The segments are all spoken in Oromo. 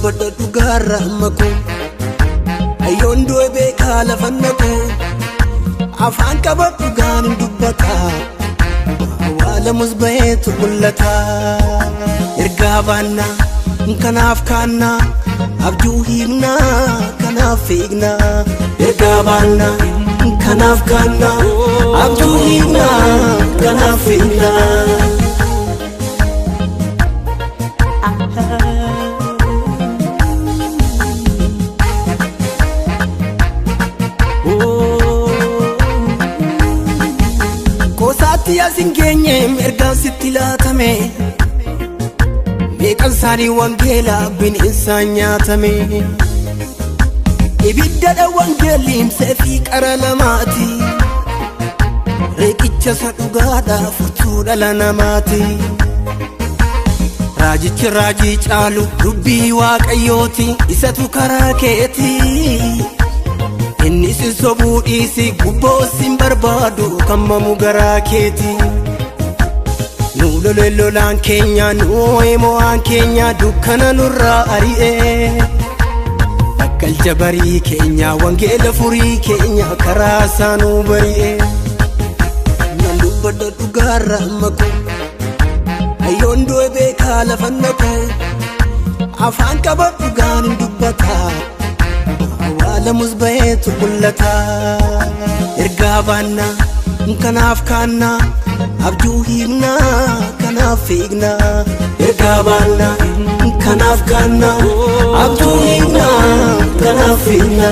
Baddu garra maku ayoon du'e kala fannaku afaan qabadhu gaanin dubbata awwaala musbaheetu mul'ata ergaa baanna kanaaf kaanna abjuu hiikna kanaaf fiigna ergaa baanna kanaaf kaanna abjuu hiikna kanaaf fiigna Yasingenye mergan sitilatame meeqan saanii wangeela bin insaan nyaatame ibiddadha wangeelimsee fi qara lamaati reeqicha isa dhugaadha furtuu dhala namaati raajichi raajii caalu dubbii waaqayyooti isatu karaa keeti inni si sobuu dhiisi gubboo sin barbaadu kammamu garaa keeti nuu lolaan keenya nuu mo'aan keenya dukkana nurraa ari'ee bakkalcha barii keenya wangeela furii keenya karaa isaanuu bari'ee nan dubbadha dhugaarra maku ayyoon du'e kala fannaku afaan qabadhu gaanin dubbata awwaala musbaheetu mul'ata ergaa baanna kanaaf kaanna abjuu hiikna kanaaf fiigna ergaa baanna kanaaf kaanna abjuu hiikna kanaaf fiigna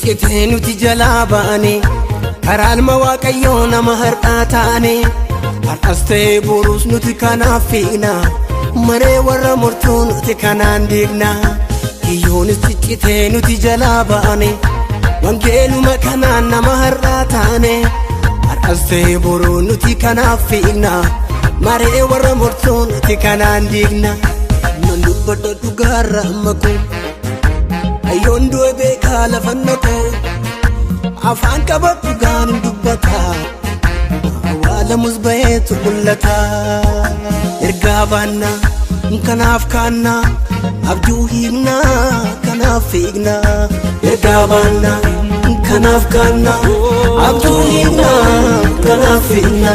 Cicitee nuti jalaa baane karaalma waqayoo nama har'aa taane har'as ta'ee boruus nuti kanaaf fiigna maree warra murtuu nuti kanaan diigna kiyyoonis cicitee nuti jalaa baane wangeeluma kanaan nama har'aa taane har'as ta'ee boruu nuti kanaaf fiigna maree warra murtuu nuti kanaan diigna nan dubbadha dhugaarra maku ayoon du'e kala fannaku afaan qabadhu gaanin dubbata awwaala musbaheetu mul'ata ergaa baanna kanaaf kaanna abjuu hiikna kanaaf fiigna ergaa baanna kanaaf kaanna abjuu hiikna kanaaf fiigna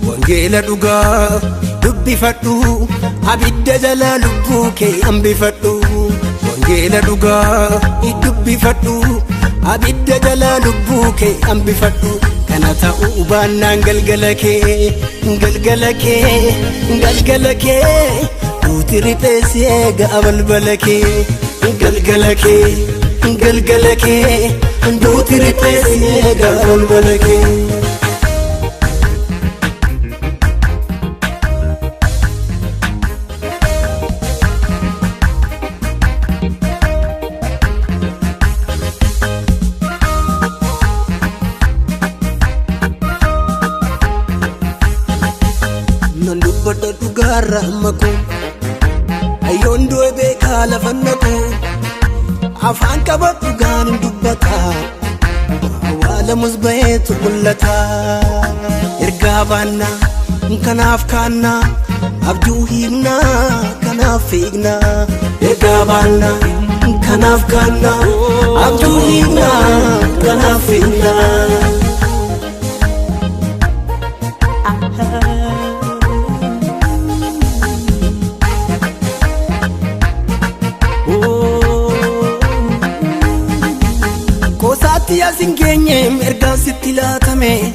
wangeela dhugaa dubbifadhu abidda jala lubbuu kee hambifadhu wangeela dhugaa dubbifadhu abidda jala lubbuu kee hambifadhu kana ta'uu baannaan galgala kee duuti ripheessee ga'a balbala kee galgala kee duuti ripheessee ga'a balbala kee nan dubbadha dhugaarra maku ayyoon du'e kala fannaku afaan qabadhu gaanin dubbata awwaala musbaheetu mul'ata ergaa baanna kanaaf kaanna abjuu hiikna kanaaf fiigna ergaa baanna kanaaf kaanna abjuu hiikna kanaaf fiigna yasingenye mergan sitilatame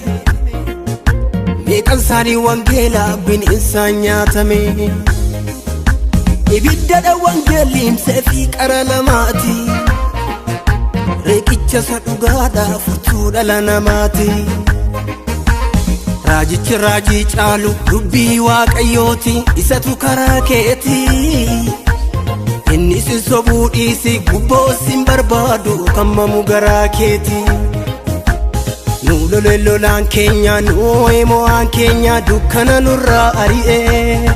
Meeqan isaanii wangeelaa bineensa nyaatame. Ibiddadha wangeelli himsee fi qara lamaati. Riqicha isa dhugaadha furtuu dhala namaati. Raajichi raajii caalu dubbii waaqayyooti isatu karaa keeti. Inni si sobuu dhiisi gubboo sin barbaadu kammamu garaa keeti. Nu lolaan keenya nu mo'aan keenya dukkana nurraa ari'ee.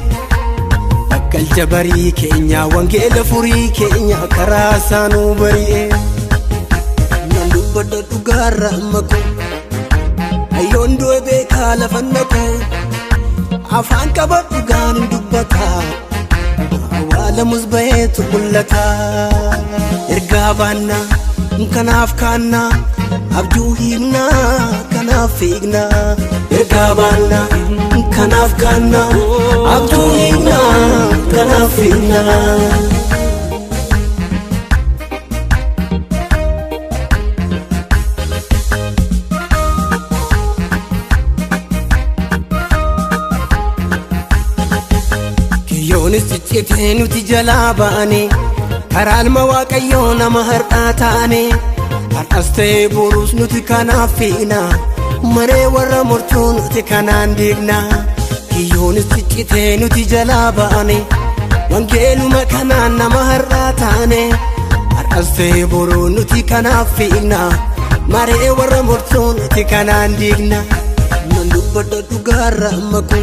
Bakkalcha barii keenya wangeela furii keenya karaa isaanuu bari'ee. Nan dubbadha dhugaarra maku ayyoon du'e beekaa lafa naqu. Afaan qaba dhugaan dubbata awwaalamus baheetu mul'ata. Ergaa baanna kanaaf kaanna abjuu hiikna kanaaf fiigna. Ergaa baanna kanaaf kaanna abjuu hiikna kanaaf fiigna. Kiyyoonis ciccitee nuti jalaa baane karaa ilma Waaqayyoo nama har'aa taane. Har'as ta'ee boruus nuti kanaaf fiigna maree warra mortuu nuti kanaan diigna. Kiyyoonis ciccitee nuti jalaa baane wangeeluma kanaan nama har'aa taane. Har'as ta'ee boruu nuti kanaaf fiigna maree warra mortuu nuti kanaan diigna. Nan dubbadha dhugaarra maku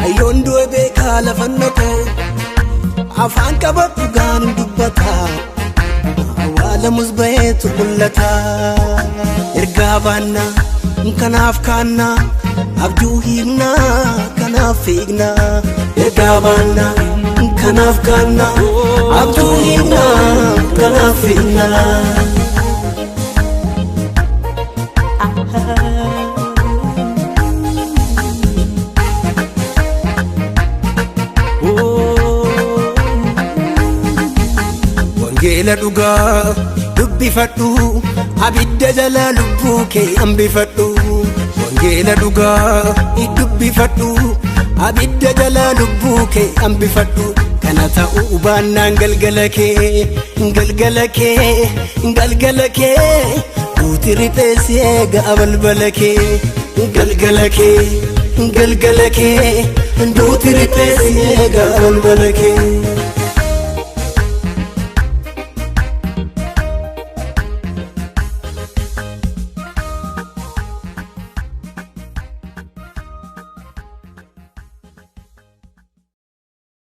ayyoon du'e beekaa lafa naqu. Afaan qaba dhugaan dubbata awwaalamus baheetu mul'ata. Ergaa baanna kanaaf kaanna abjuu hiikna kanaaf fiigna. Ergaa baanna kanaaf kaanna abjuu hiikna kanaaf fiigna. Wangeela dhugaa dubbifadhu abidda jala lubbuu kee hambifadhu. Wangeela dhugaa dubbifadhu abidda jala lubbuu kee hambifadhu. Kana ta'uu baannaan galgala kee galgala kee galgala kee duuti ripheessee ga'a balbala kee. Galgala kee galgala kee duuti ripheessee ga'a balbala kee.